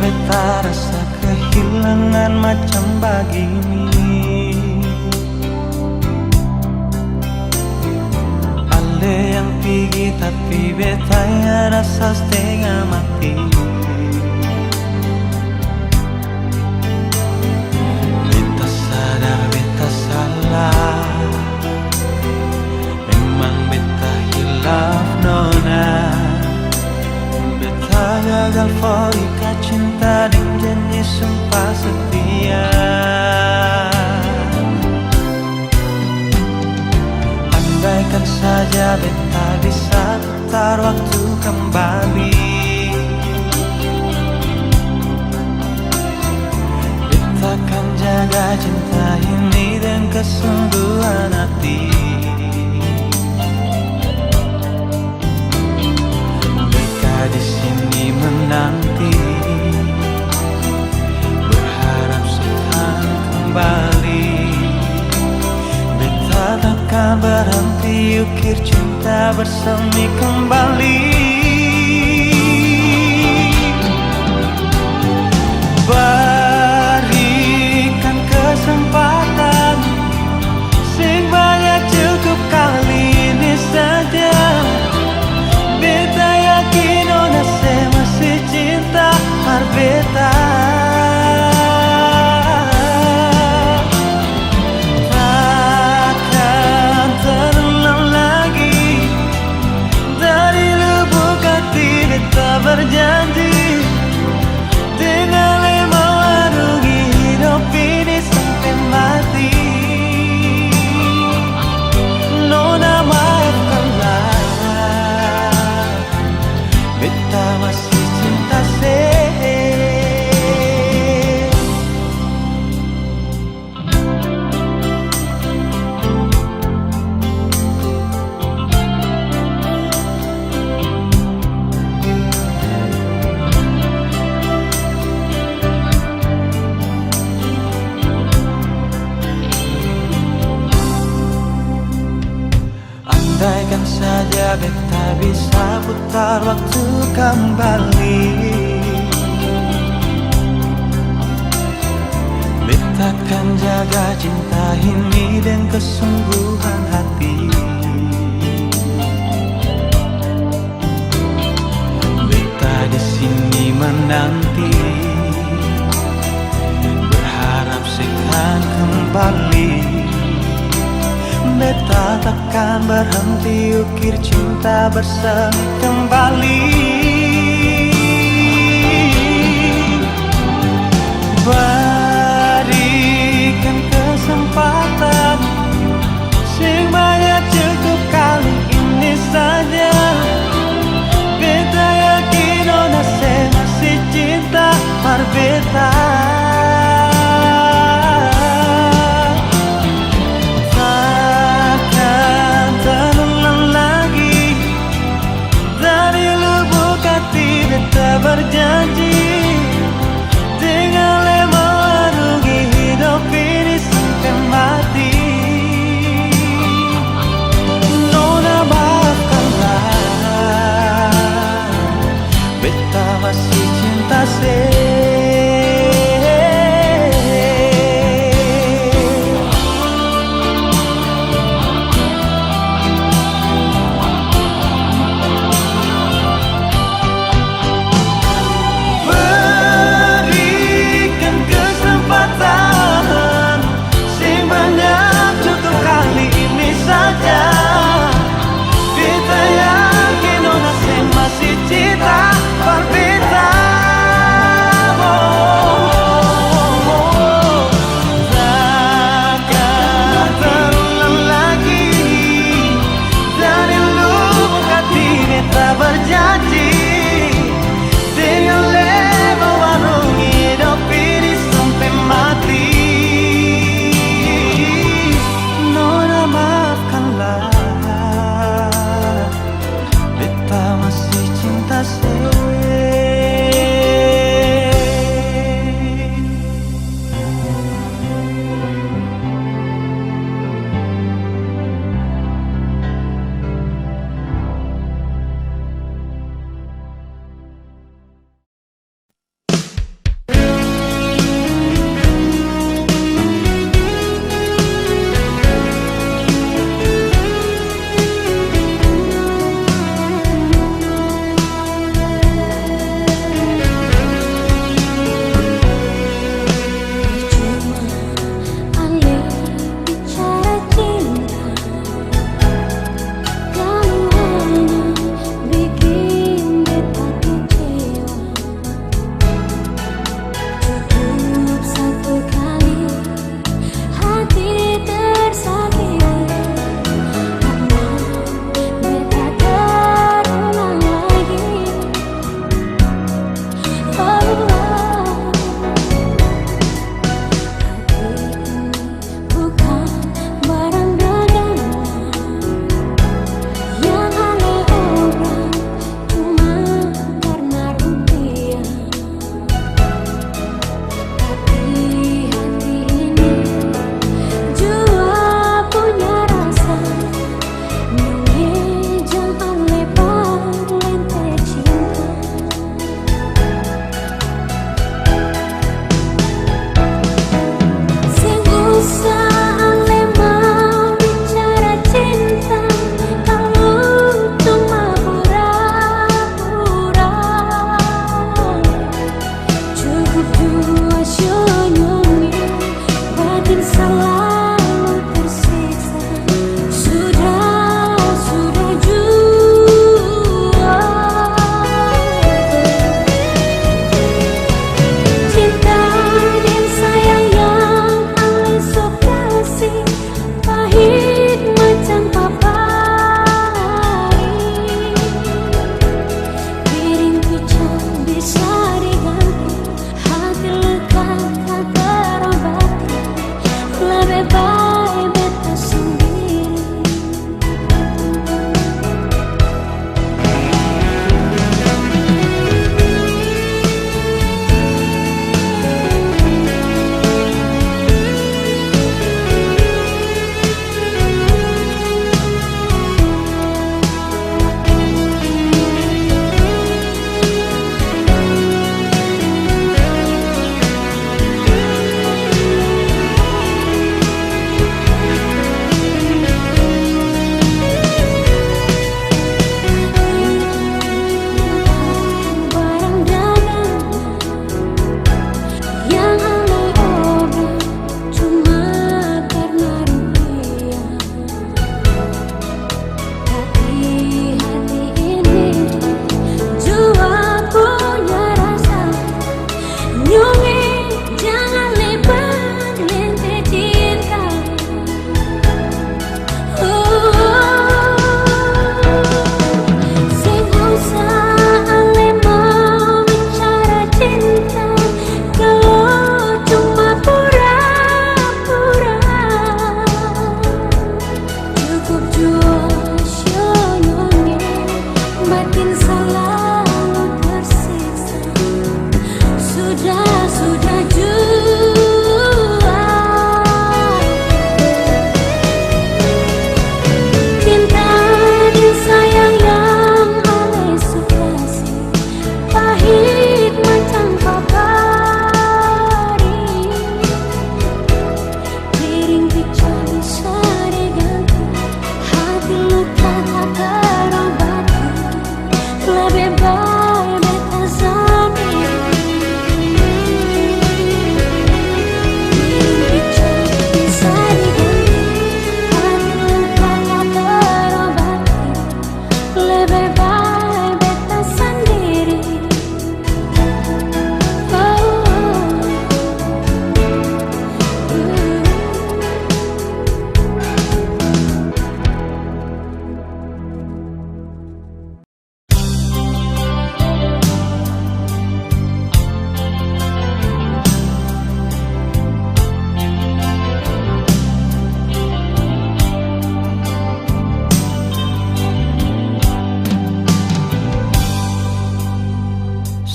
beta rasa kehilangan macam begini. Ale yang pergi tapi beta ya rasa setengah mati. Beta sadar beta salah, memang beta hilaf nona. Beta gagal forika cinta dan janji sumpah setia. Andaikan saja beta bisa putar waktu kembali, beta akan jaga cinta ini dengan kesungguhan hati. Di sini menanti, berharap sekarang kembali. Beta takkan berhenti ukir cinta bersemi kembali. Berikan kesempatan, sing banyak cukup kali ini saja. Beta yakin ona se masih cinta par beta. Takkan terulang lagi, dari lubuk hati beta berjanji, dengan lemah warungi hidup ini sampai mati. Nona maafkanlah, beta masih cinta se. Andaikan saja beta bisa putar waktu kembali, beta akan jaga cinta ini dengan kesungguhan hati. Beta di sini menanti, berharap sekarang kembali. Beta takkan berhenti ukir cinta bersemi kembali. Berikan kesempatan, sing banyak cukup kali ini saja. Beta yakin ona se masih cinta par beta. Berjanji, dengan lemah warungi hidup ini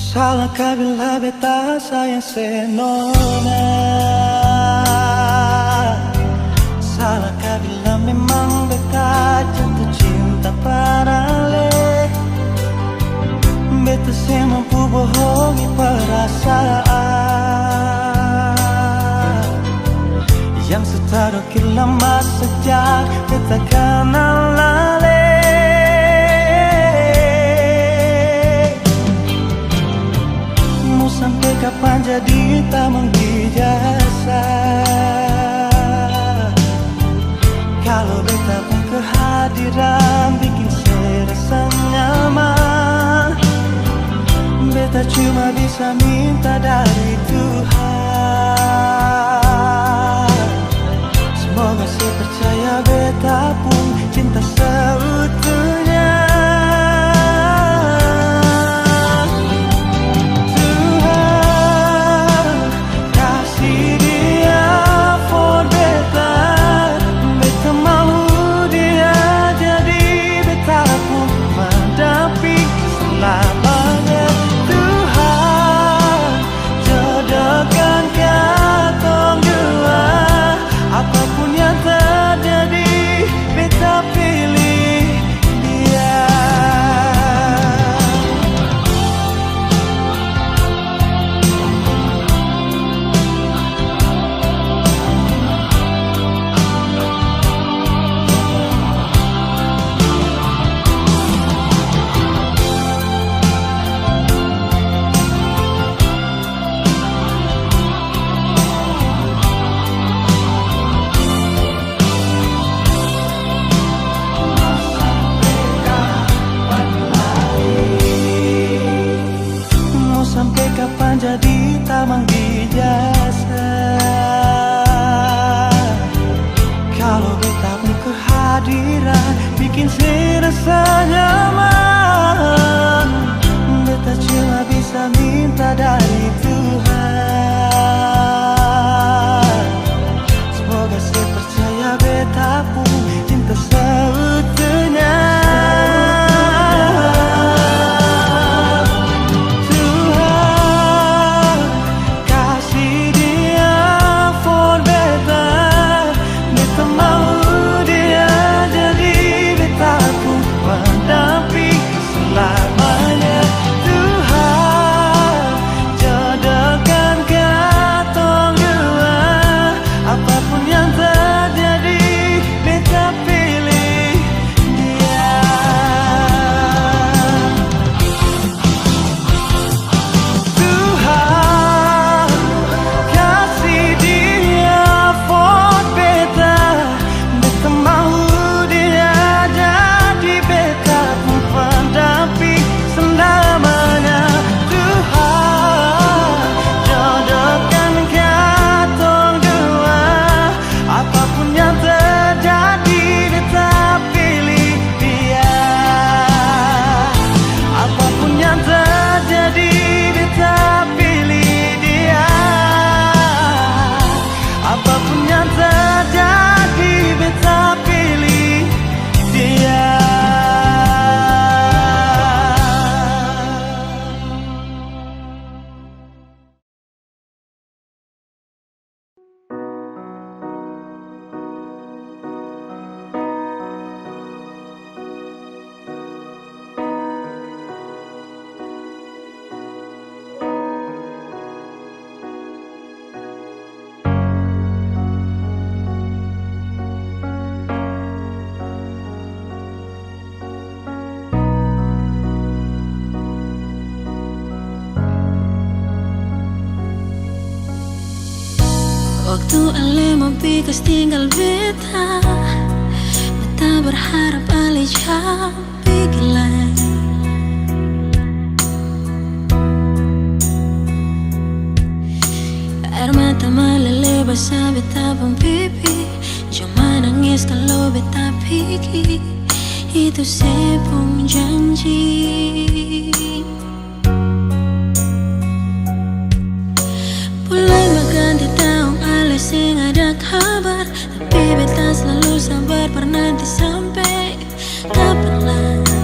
Salahkah bila beta sayang senona? Salahkah bila memang beta jatuh cinta parale? Beta saya mampu bohongi perasaan yang seterukir lama sejak beta kenal lale. Sampai kapan jadi tamang dijasa? Kalau beta pun kehadiran bikin saya rasa nyaman. Beta cuma bisa minta dari Tuhan. Semoga saya percaya beta pun cinta seutuhnya. Jadi tamang dijasa. Kalau beta pun kehadiran bikin saya rasa nyaman. Beta cuma bisa minta dari Tuhan. Semoga saya percaya beta pun cinta seutuhnya. Waktu ale mempikas tinggal beta, beta berharap ale jauh pergi lagi. Air mata meleleh basah beta pun pipi. Cuma nangis kalau beta pergi, itu saya pun janji. Mulai berganti tahun ale sing ada kabar, tapi beta selalu sabar per nanti sampai kapan lagi.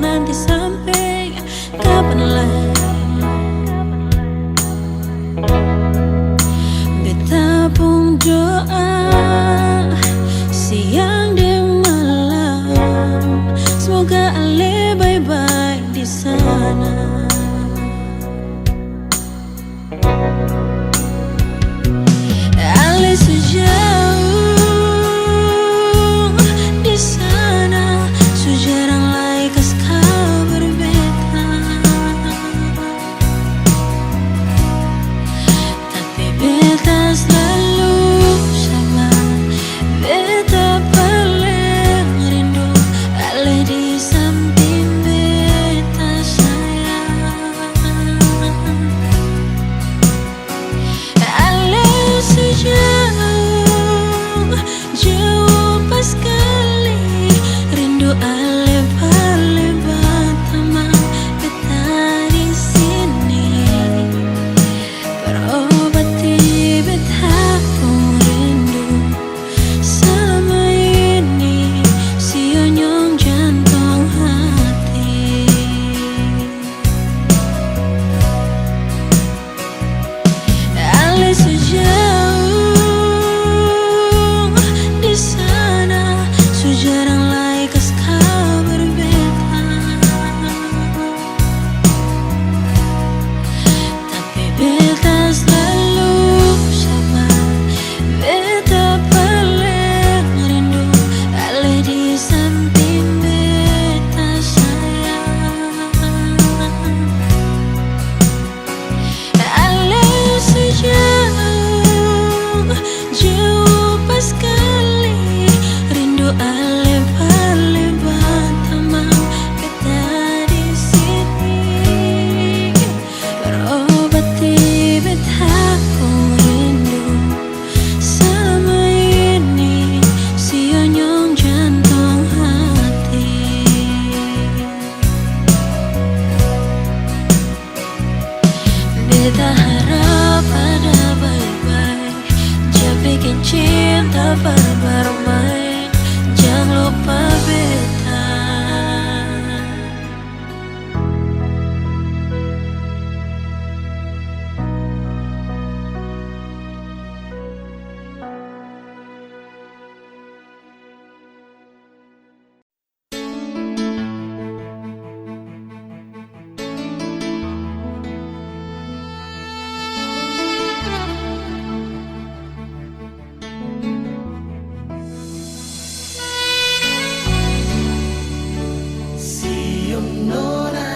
nanti sampai kapan lagi. Beta pun doa siang dan malam, semoga Ale baik-baik di sana. Ale sejauh di sana, sejarang laikas kabar beta. Tapi beta selalu sama, beta paling rindu Ale di samping beta sayang. Ale sejauh jauh pas sekali, rindu Ale berlebat teman beta di sini, berobati beta pun rindu selama ini, sionyong jantung hati. Ale sejauh di sana, sejarang laikas kabar beta. Tapi beta selalu sama, beta paling rindu Ale di samping beta sayang. Ale sejauh jauh pas sekali, rindu Ale berlebat teman beta di sini, berobati beta pun rindu selama ini, sionyong jantung hati. Beta harap ada baik-baik, jangan bikin cinta bermain, jangan lupa beta. Siung nona,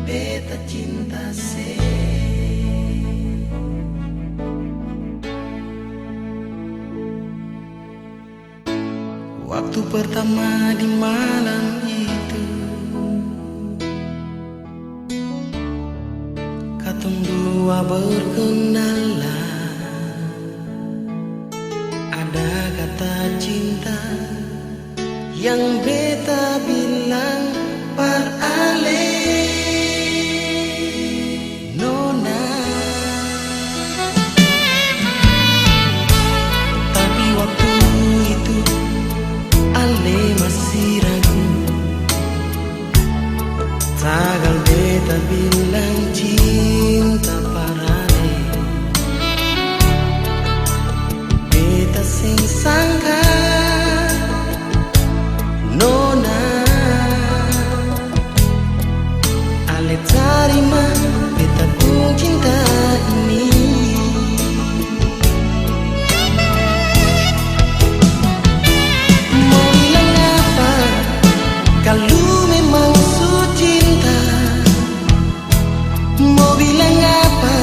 beta cinta se. Waktu pertama di malam itu, katong dua berkenalan. Ada kata cinta yang beta bilang par Ale nona. Tapi waktu itu Ale masih ragu, tagal beta bilang cinta par Ale. Beta sing sangka nona Ale tarima beta pun cinta ini. Mau bilang apa kalau memang su cinta? Mau bilang apa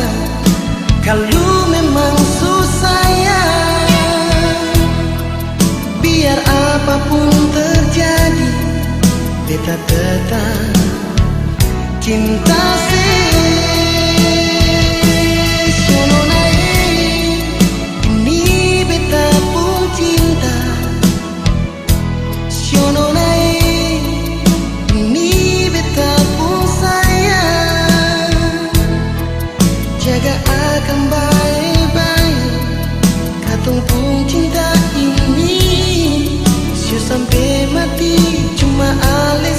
kalau memang su sayang? Biar apapun terjadi, beta tetap cinta si. Sono naik, ini beta pun cinta. Sono naik, ini beta pun sayang. Jaga akan baik-baik, katong pun cinta ini. Sampai mati cuma Ale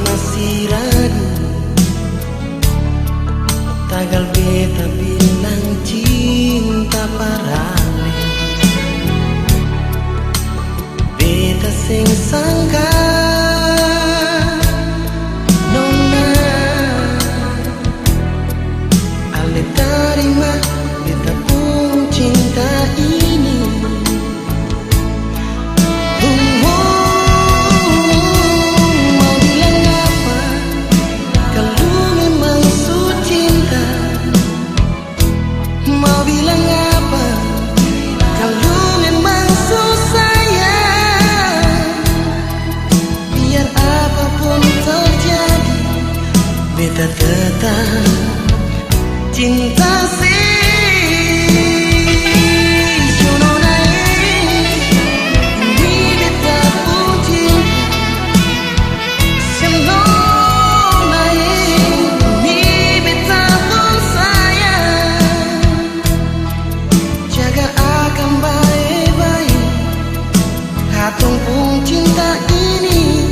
masih ragu, tagal beta bilang cinta parale. Beta sing sangka nona ale tarima beta pun cinta ini. Mau bilang apa kalau memang su cinta? Mau bilang apa kalau memang su sayang? Biar apapun terjadi, beta tetap cinta sih. Katong pun cinta ini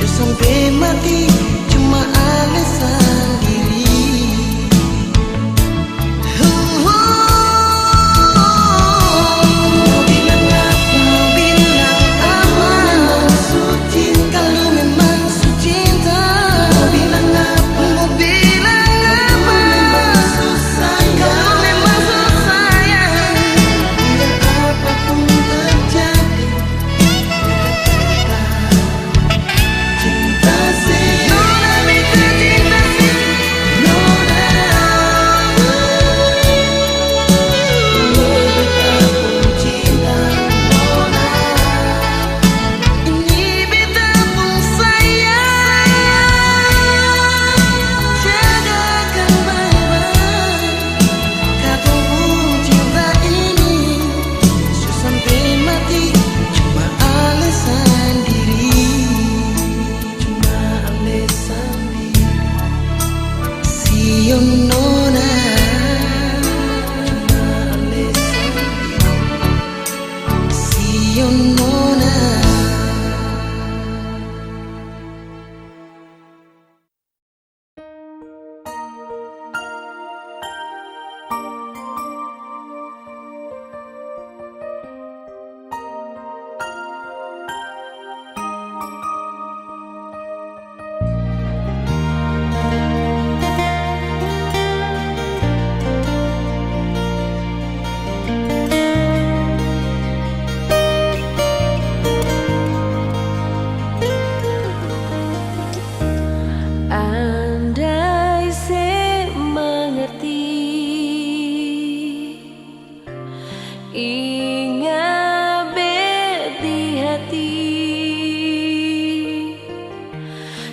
sampai mati cuma alasan diri. Mau bilang apa? Su cinta, kalau memang su cinta. Mau bilang apa? Su sayang, kalau memang su sayang. Biar apapun terjadi, cinta sih. Nona beta cinta sih. Nona beta pun cinta. Nona ini beta pun sayang. Jagakan baik-baik katong pun cinta ini sampai mati cuma alasan diri. Cuma alasan diri. Sion nona, cuma alasan diri. Sion nona. Andai saya mengerti, ingat bet di hati,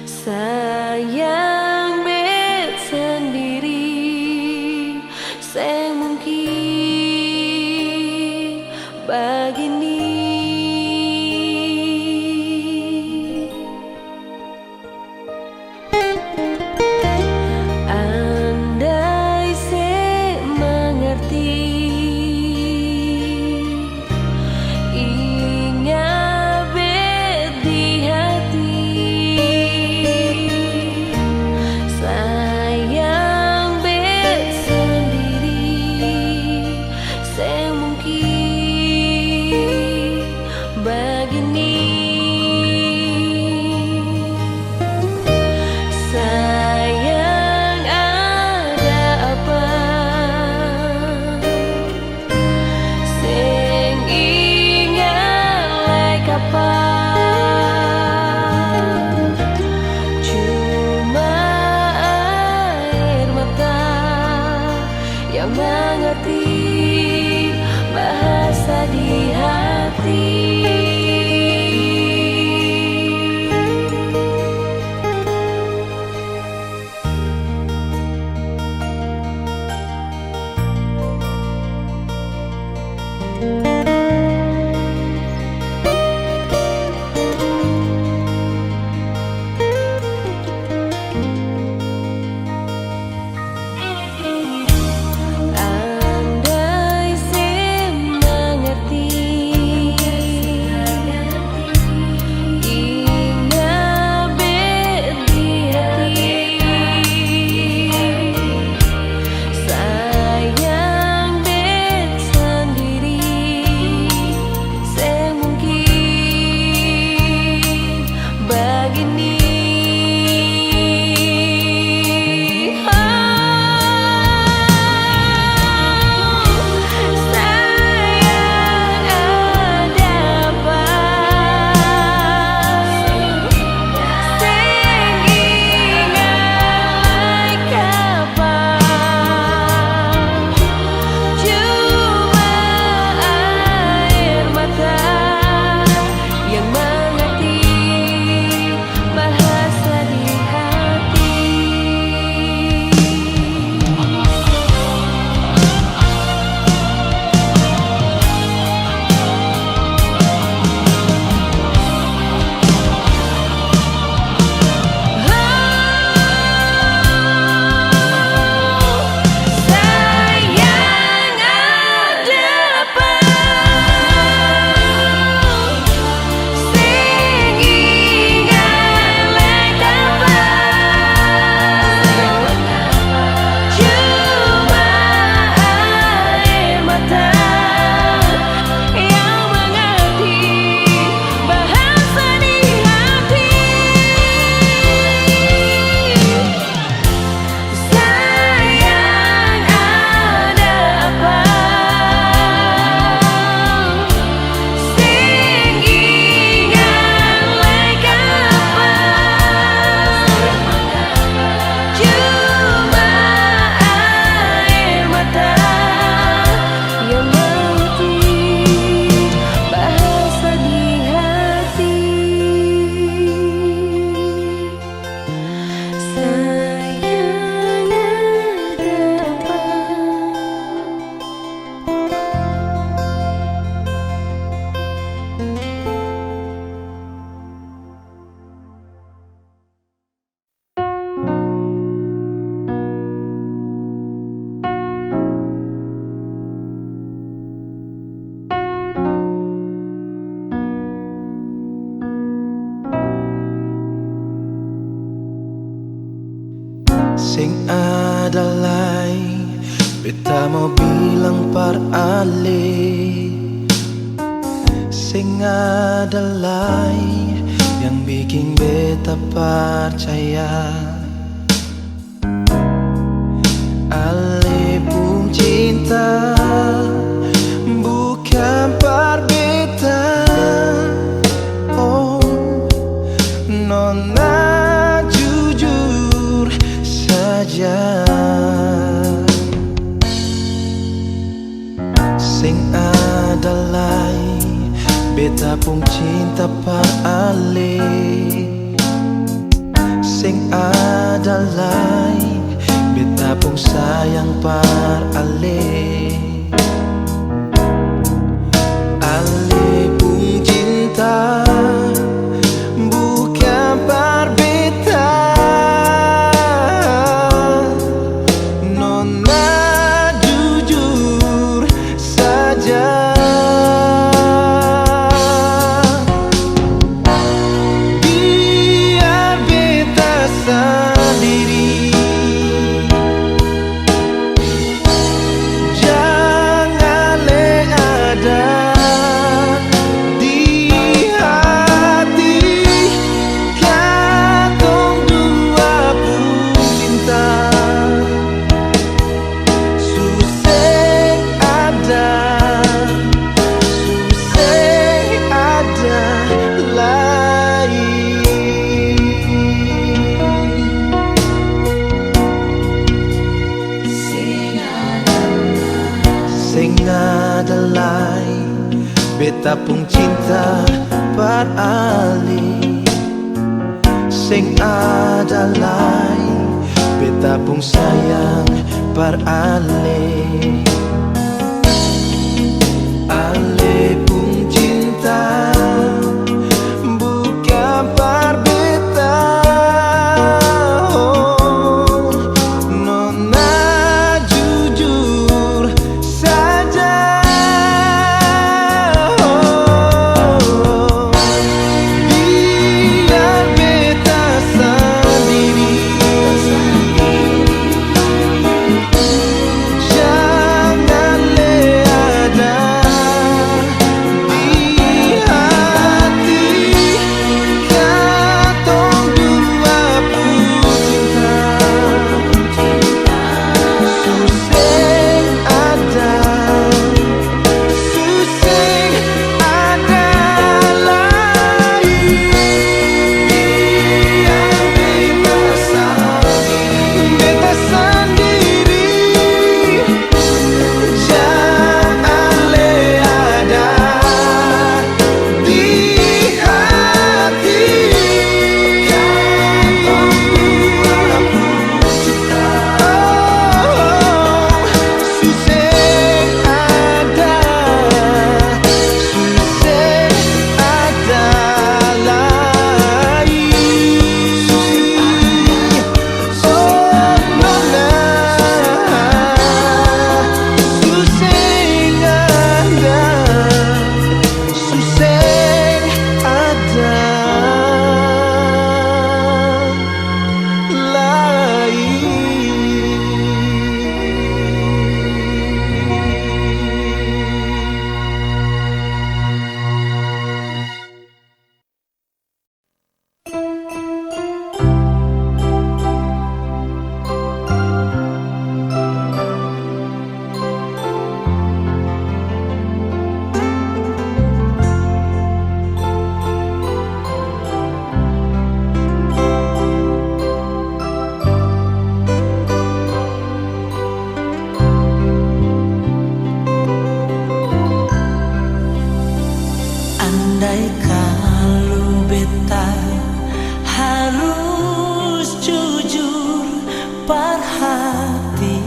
sayang bet sendiri, saya mungkin begini. Andai saya mengerti, ingat bet di hati, Sing adalay beta mau bilang par ali. Sing adalay yang bikin beta percaya. Ale pun cinta bukan par beta. Oh nona jujur saja. Sing adalay beta pun cinta par ale. Sing adalay beta pun sayang par ale. Ale pun cinta bukan par beta. Nona jujur saja. Biar beta sendiri, jangan le ada di hati. Katong dua pun cinta. Suseng ada, suseng ada lain. Sing adalay beta pun cinta par ali. Sing adalay beta pun sayang par ale. Ale pun cinta bukan par beta. Oh nona jujur saja. Oh biar beta sendiri, jangan le ada di hati. Katong dua pun cinta. Suseng ada, suseng ada lain. Beta sendiri, jangan le ada di hati. Katong dua pun cinta. Oh suseng ada, suseng ada lain. Oh nona, suseng ada, suseng ada andai kalau beta harus jujur par hati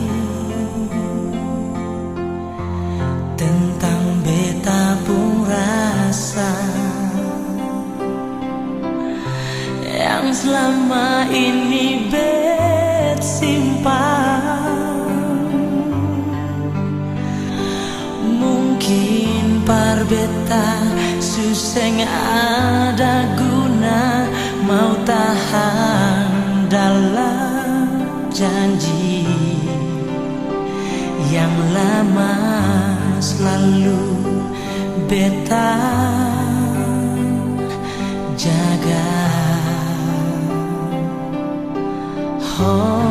tentang beta pun rasa yang selama ini bet simpan. Mungkin par beta suseng ada guna mau tahan dalam janji yang lama selalu beta jaga. Oh